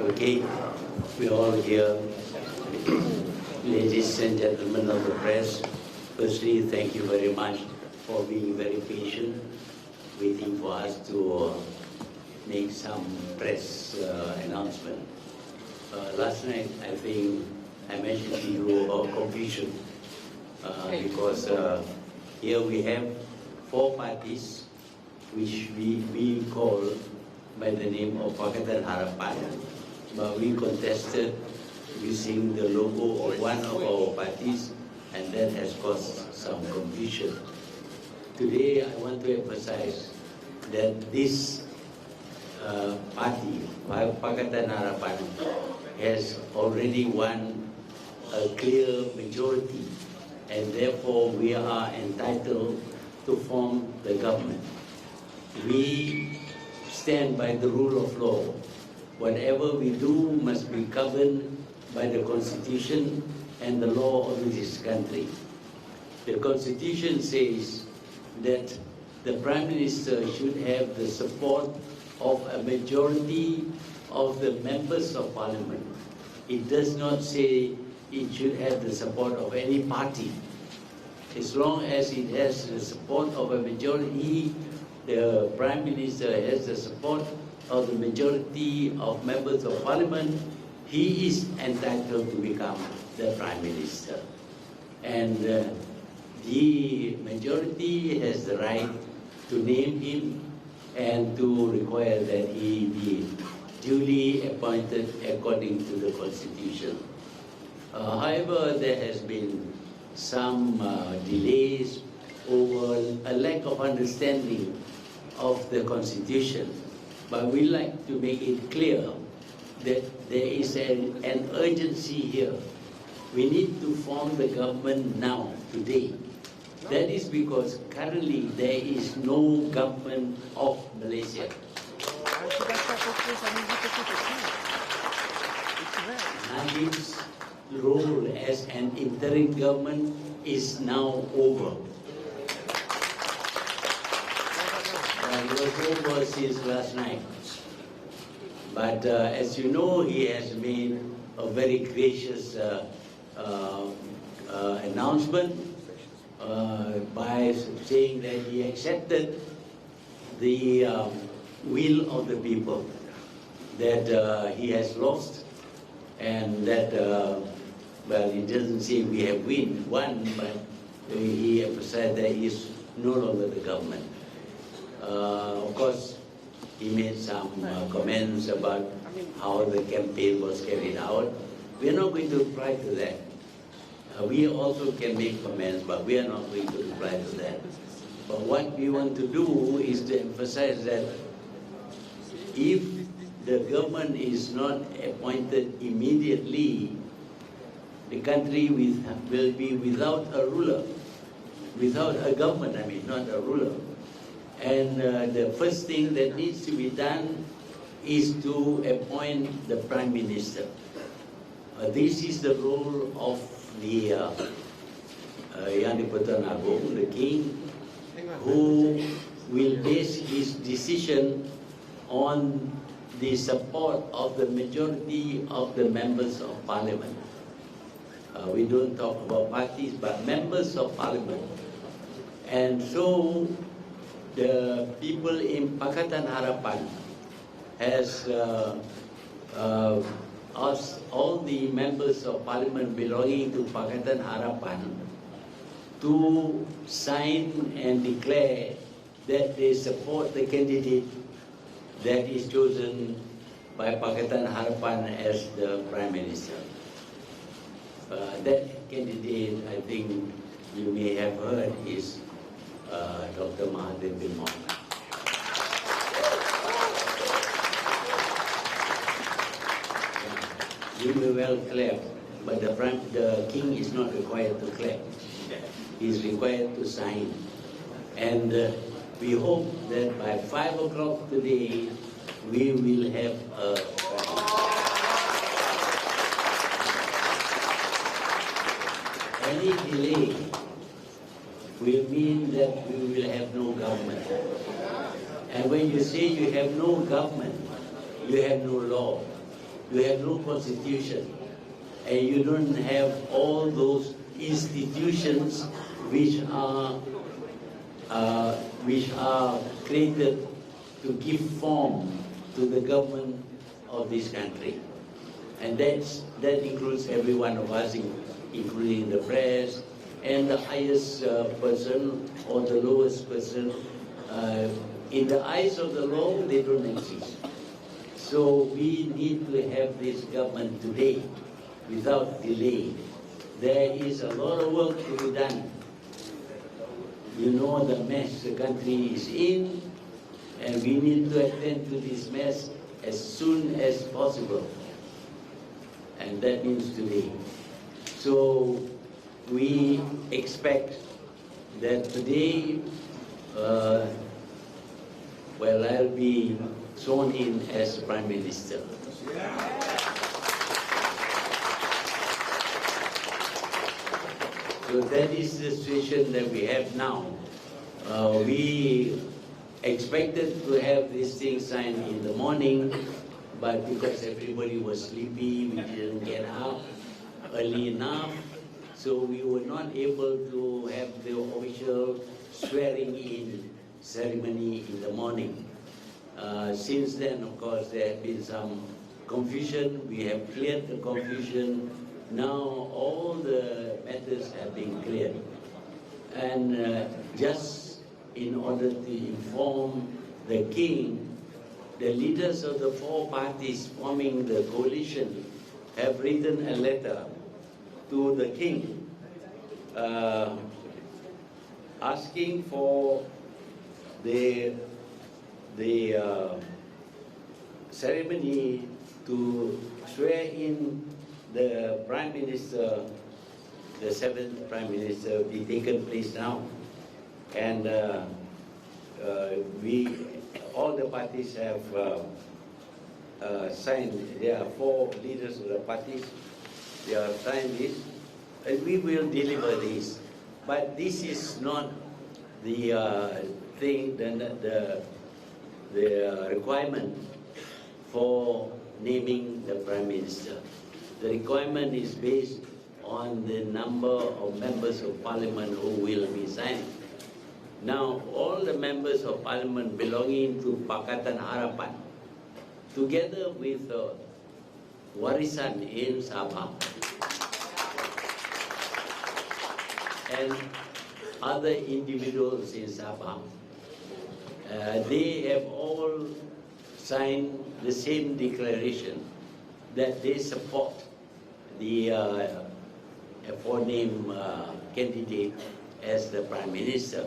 Okay, we all here, ladies and gentlemen of the press. Firstly, thank you very much for being very patient, waiting for us to make some press announcement. Last night, I think I mentioned to you about confusion because here we have 4 parties which we call by the name of Pakatan Harapan, but we contested using the logo of one of our parties, and that has caused some confusion. Today, I want to emphasize that this party, Pakatan Harapan, has already won a clear majority, and therefore we are entitled to form the government. We stand by the rule of law. Whatever we do must be governed by the Constitution and the law of this country. The Constitution says that the Prime Minister should have the support of a majority of the members of Parliament. It does not say it should have the support of any party. As long as it has the support of a majority, the Prime Minister has the support of the majority of members of Parliament, he is entitled to become the Prime Minister. And the majority has the right to name him and to require that he be duly appointed according to the Constitution. However, there has been some delays over a lack of understanding of the Constitution, but we like to make it clear that there is an urgency here. We need to form the government now, today. That is because currently there is no government of Malaysia. Najib's role as an interim government is now over. It was over since last night. But as you know, he has made a very gracious announcement by saying that he accepted the will of the people, that he has lost, and that, well, it doesn't say we have won, but he emphasized that he is no longer the government. Of course, he made some comments about how the campaign was carried out. We are not going to reply to that. We also can make comments, but we are not going to reply to that. But what we want to do is to emphasize that if the government is not appointed immediately, the country will be without a ruler, without a government, I mean, not a ruler. And the first thing that needs to be done is to appoint the Prime Minister. This is the role of the Yang di-Pertuan Agong, the King, who will base his decision on the support of the majority of the members of Parliament. We don't talk about parties, but members of Parliament. And so the people in Pakatan Harapan has asked all the members of Parliament belonging to Pakatan Harapan to sign and declare that they support the candidate that is chosen by Pakatan Harapan as the Prime Minister. That candidate, I think you may have heard, is Dr. Mahathir Mohamad. You may well clap, but the King is not required to clap. He is required to sign. And we hope that by 5 o'clock today, we will have a any delay will mean that we will have no government. And when you say you have no government, you have no law. You have no constitution, and you don't have all those institutions which are created to give form to the government of this country. And that includes every one of us, including the press, and the highest person or the lowest person. In the eyes of the law, they don't exist. So we need to have this government today, without delay. There is a lot of work to be done. You know the mess the country is in, and we need to attend to this mess as soon as possible. And that means today. So we expect that today, I'll be sworn in as Prime Minister. So that is the situation that we have now. We expected to have this thing signed in the morning, but because everybody was sleepy, we didn't get up early enough, so we were not able to have the official swearing-in ceremony in the morning. Since then, of course, there have been some confusion. We have cleared the confusion. Now all the matters have been cleared. And just in order to inform the king, the leaders of the four parties forming the coalition have written a letter to the king asking for the ceremony to swear in the Prime Minister, the 7th Prime Minister, be taken place now. And all the parties have signed. There are 4 leaders of the parties. They have signed this, and we will deliver this. But this is not the thing, the requirement for naming the Prime Minister. The requirement is based on the number of members of Parliament who will be signing. Now, all the members of Parliament belonging to Pakatan Harapan, together with Warisan in Sabah and other individuals in Sabah, they have all signed the same declaration that they support the aforenamed candidate as the Prime Minister.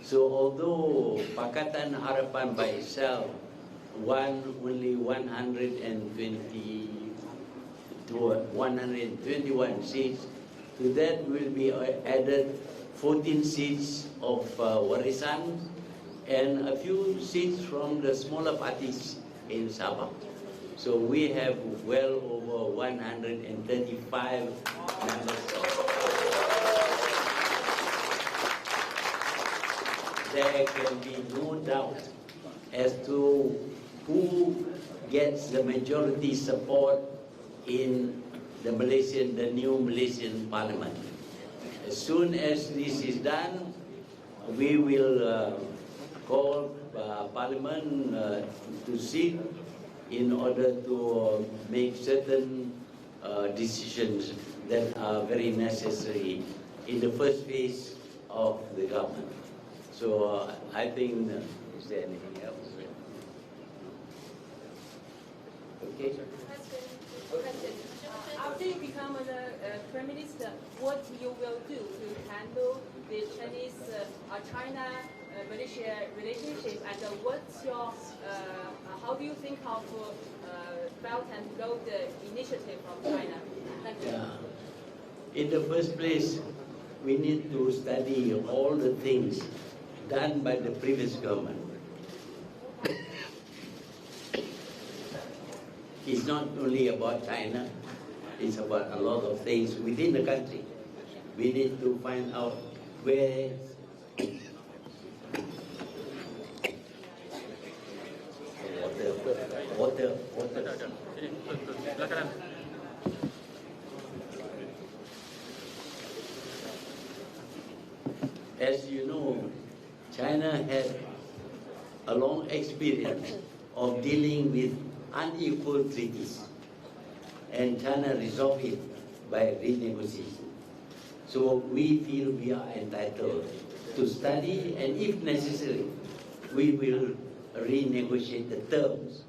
So although Pakatan Harapan by itself won only 121 seats, to that will be added 14 seats of Warisan and a few seats from the smaller parties in Sabah. So we have well over 135 members. There can be no doubt as to who gets the majority support in the new Malaysian Parliament. As soon as this is done, we will call Parliament to sit in order to make certain decisions that are very necessary in the first phase of the government. So I think, is there anything else? Okay. After you become the Prime Minister, what you will do to handle the China-Malaysia relationship, and what's your, how do you think of Belt and Road initiative from China? Thank you. In the first place, we need to study all the things done by the previous government. It's not only about China, it's about a lot of things within the country. We need to find out where water. ada. Sini, betul. Belah kanan. As you know, China had a long experience of dealing with unequal treaties, and China resolved it by renegotiation. So we feel we are entitled to study, and if necessary, we will renegotiate the terms.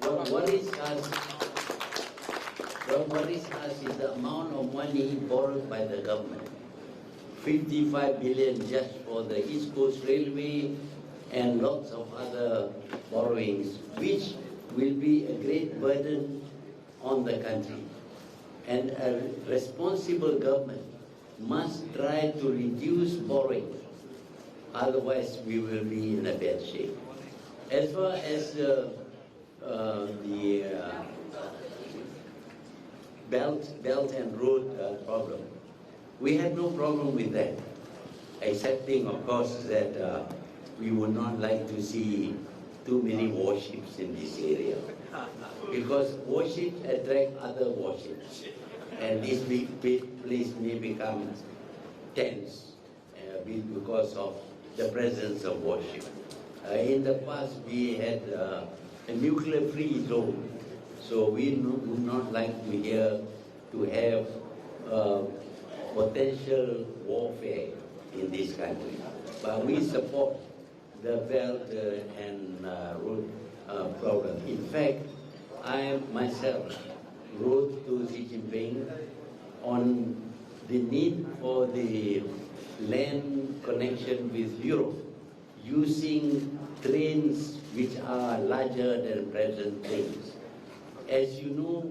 What worries us is the amount of money borrowed by the government. 55 billion just for the East Coast Railway and lots of other borrowings, which will be a great burden on the country. And a responsible government must try to reduce borrowing, otherwise we will be in a bad shape. As far as the Belt and Road problem, we have no problem with that, excepting, of course, that we would not like to see too many warships in this area, because warships attract other warships, and this big place may become tense because of the presence of warships. In the past, we had a nuclear-free zone, so we would not like to have potential warfare in this country. But we support the Belt and Road problem. In fact, I myself wrote to Xi Jinping on the need for the land connection with Europe using trains which are larger than present trains. As you know,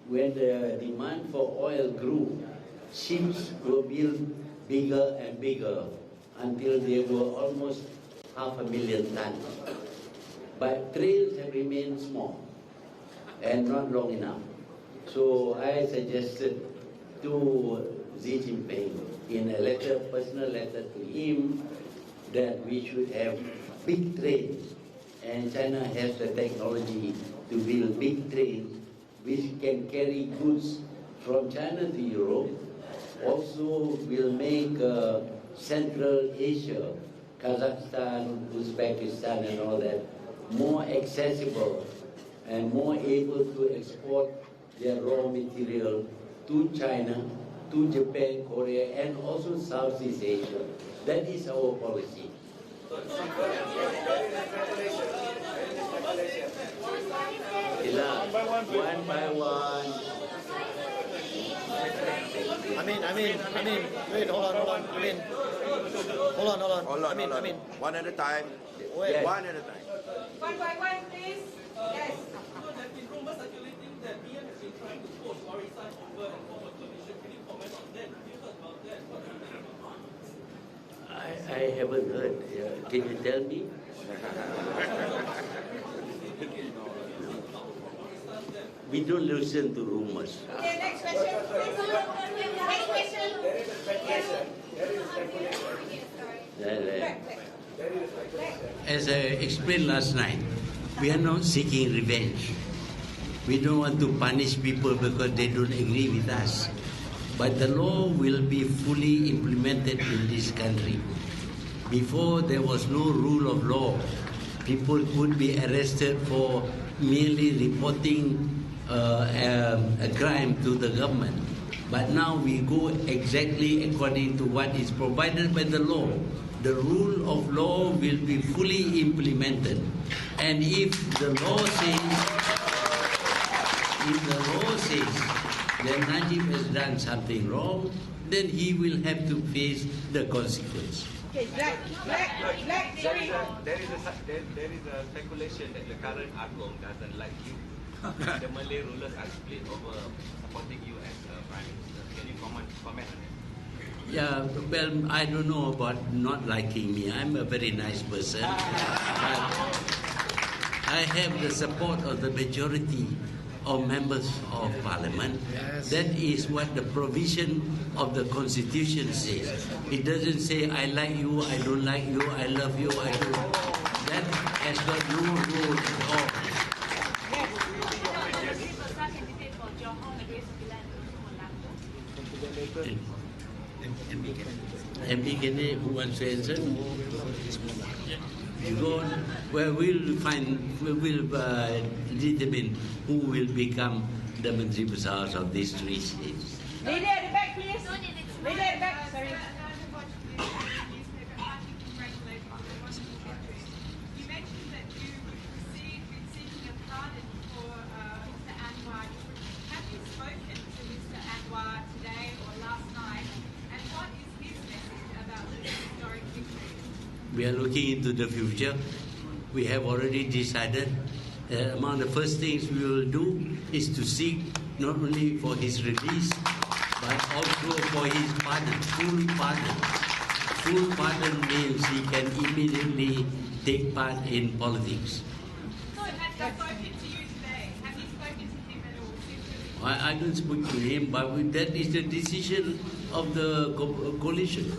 when the demand for oil grew, ships were built bigger and bigger until they were almost 500,000 tons. But trains have remained small and not long enough. So I suggested to Xi Jinping in a personal letter to him, that we should have big trains, and China has the technology to build big trains which can carry goods from China to Europe. Also will make Central Asia, Kazakhstan, Uzbekistan and all that more accessible and more able to export their raw material to China, to Japan, Korea and also Southeast Asia. That is our policy. One by one. Wait, hold on. Hold on. One at a time. Yes. One at a time. One by one, please. Yes. So there have been rumors circulating that PM has been trying to poach Warisan over and forward coalition. Can you comment on that? Have you heard about that? What do you think about that? I haven't heard. Can you tell me? We don't listen to rumors. Okay, next question. Next question. As I explained last night, we are not seeking revenge. We don't want to punish people because they don't agree with us. But the law will be fully implemented in this country. Before there was no rule of law. People could be arrested for merely reporting a crime to the government. But now we go exactly according to what is provided by the law. The rule of law will be fully implemented. And if the law says that Najib has done something wrong, then he will have to face the consequence. Okay, black, sorry. There is a speculation that the current Agong doesn't like you. The Malay rulers are split over supporting you as Prime Minister. Can you comment on it? Yeah, well, I don't know about not liking me. I'm a very nice person. But I have the support of the majority of members of parliament. Yes. That is what the provision of the constitution says. It doesn't say I like you, I don't like you, I love you, I don't. That has got no rule at all. MP candidate who wants to answer? You go on. Well, we'll determine who will become the Menteri Besar of these 3 states. Lady at the back, please. Lady at the back. Sorry. You mentioned that you been seeking a pardon for Mr. Anwar. Have you spoken to Mr. Anwar today or last night? And what is his message about this historic victory? We are looking into the future. We have already decided that among the first things we will do is to seek not only for his release, but also for his pardon, full pardon. Full pardon means he can immediately take part in politics. So has he spoken to you today? Have you spoken to him at all? I don't speak to him, but that is the decision of the coalition.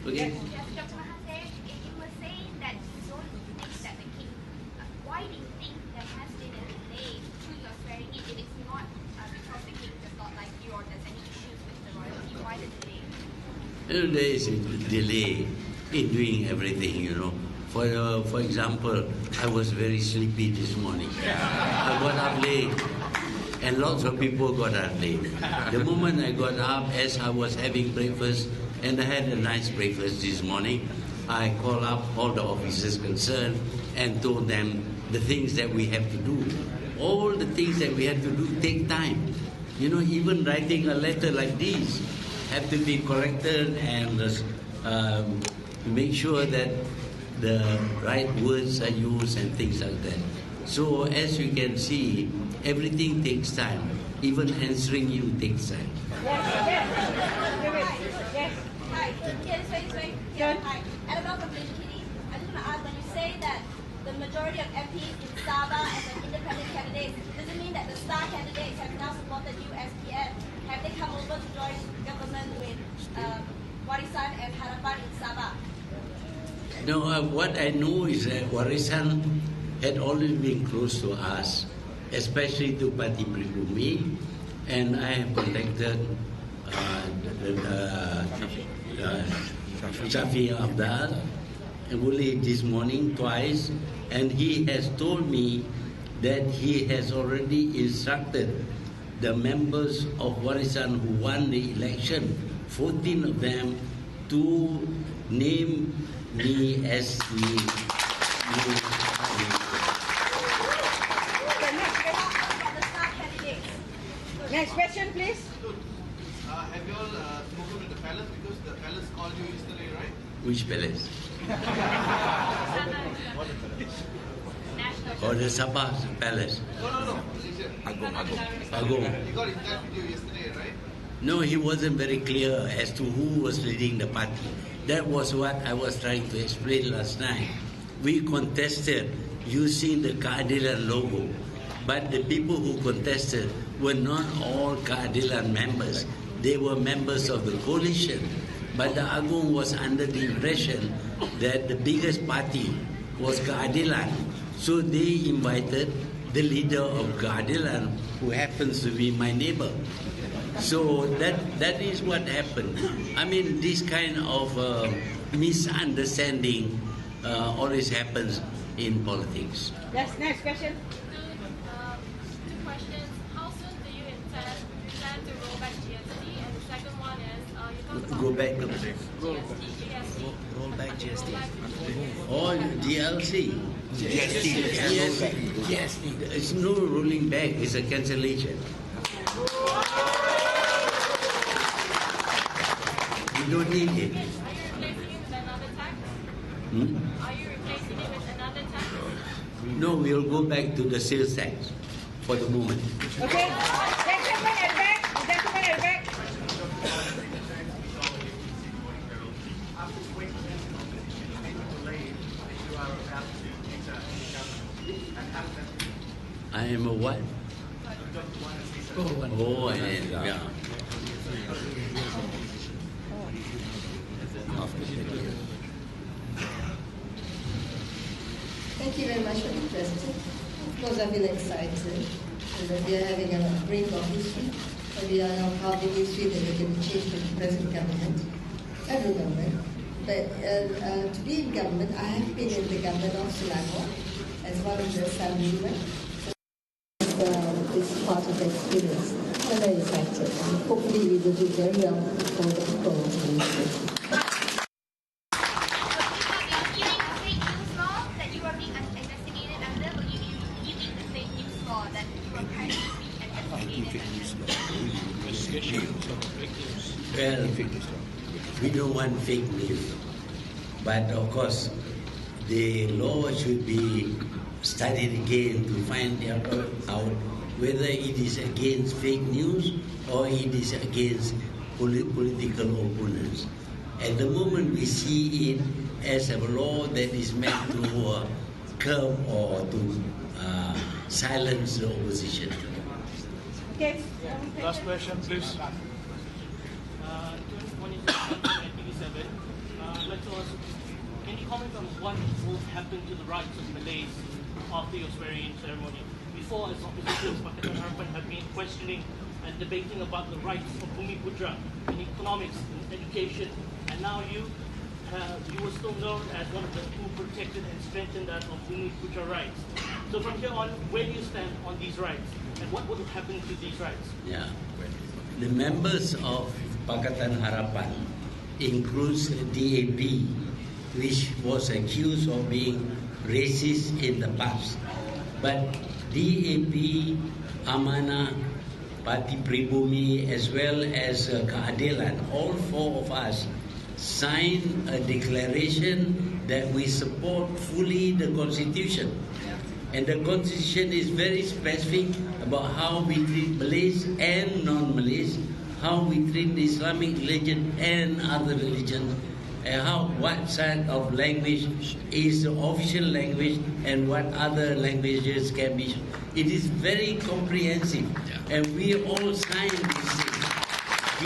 Okay? Yes, Dr. Mahathir, you were saying that you don't think that the king, why do you think there has been a delay to your swearing in if it's not because the king does not like you or there's any issues with the royalty? Why the delay? There is a delay in doing everything, you know. For example, I was very sleepy this morning. I got up late, and lots of people got up late. The moment I got up, as I was having breakfast, and I had a nice breakfast this morning, I called up all the officers concerned and told them the things that we have to do. All the things that we have to do take time. You know, even writing a letter like this have to be corrected and make sure that the right words are used and things like that. So as you can see, everything takes time. Even answering you takes time. Hi. Yes, hi. Annabelle from Ikuti. I just want to ask, when you say that the majority of MPs in Sabah and the independent candidates, does it mean that the star candidates have now supported you as PM? Have they come over to join government with Warisan and Harapan in Sabah? No, what I know is that Warisan had always been close to us, especially to Parti Pribumi, and I have contacted Shafi Abdal only this morning twice, and he has told me that he has already instructed the members of Warisan who won the election, 14 of them, to name me as the new Next question, please. Have you all spoken with the palace because the palace called you yesterday, right? Which palace? Or the Sabah palace? No. Malaysia. Agong. He got in touch with you yesterday, right? No, he wasn't very clear as to who was leading the party. That was what I was trying to explain last night. We contested using the Keadilan logo, but the people who contested were not all Keadilan members. They were members of the coalition. But the Agong was under the impression that the biggest party was Keadilan. So they invited the leader of Keadilan, who happens to be my neighbor. So that is what happened. I mean, this kind of misunderstanding always happens in politics. Yes, next question. Two questions. How soon do you plan to roll back GST? And the second one is, you talked about Go back to GST. Roll back GST. or GLC. GST. It's no rolling back, it's a cancellation. We don't need it. Are you replacing it with another tax? Are you replacing it with another tax? No, we'll go back to the sales tax for the moment. Okay. Gentleman at the back. Gentleman at the back. I am a what? Oh, yeah. Thank you very much for the president. Of course, I've been excited. that we are having a break of history, and we are now carving history that we can change the present government, federal government. But to be in government, I have been in the government of Selangor as one of the assemblymen. So this is part of the experience. I'm very excited, and hopefully we will do very well for the people of Malaysia. Well, we don't want fake news, but of course, the law should be studied again to find out whether it is against fake news or it is against political opponents. At the moment, we see it as a law that is meant to curb or to silence the opposition. Okay. Last question, please. 1987. I'd like to ask, can you comment on what will happen to the rights of Malays after your swearing-in ceremony? Before, as oppositions, Pakatan Harapan have been questioning and debating about the rights of Bumi Putra in economics and education, and now you were still known as one of the who protected and strengthened that of Bumi Putra rights. So from here on, where do you stand on these rights, and what will happen to these rights? Yeah, the members of Pakatan Harapan includes DAP, which was accused of being racist in the past. But DAP, Amanah, Parti Pribumi, as well as Keadilan, all four of us signed a declaration that we support fully the Constitution. And the Constitution is very specific about how we treat Malays and non-Malays, how we treat the Islamic religion and other religions, and what side of language is the official language and what other languages can be. It is very comprehensive, and we all signed this thing.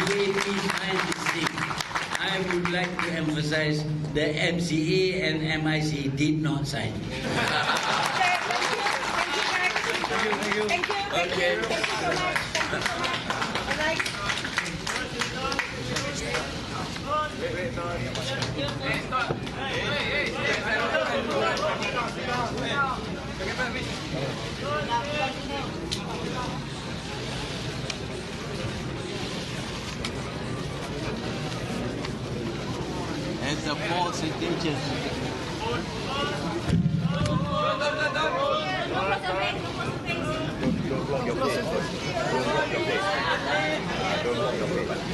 DAP signed this thing. I would like to emphasize that MCA and MIC did not sign. Thank you so much. As a false intention.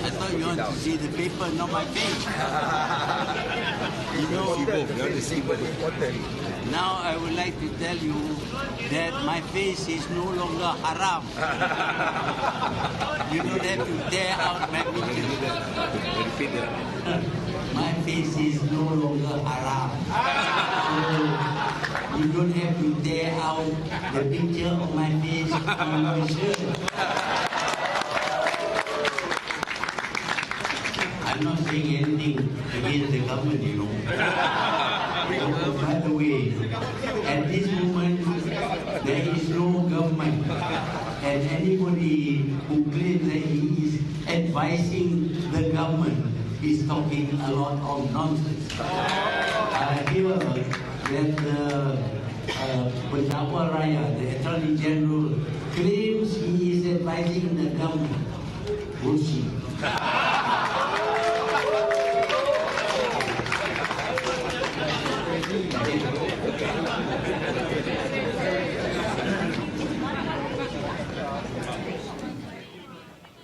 I thought you want to see the paper, not my face. You know, now I would like to tell you that my face is no longer haram. You don't have to tear out my picture. My face is no longer haram. So you don't have to tear out the picture of my face on my shirt. I'm not saying anything against the government, you know. By the way, at this moment, there is no government. And anybody who claims that he is advising the government is talking a lot of nonsense. I hear that the Pendakwa Raya, the Attorney General, claims he is advising the government. Bullshit.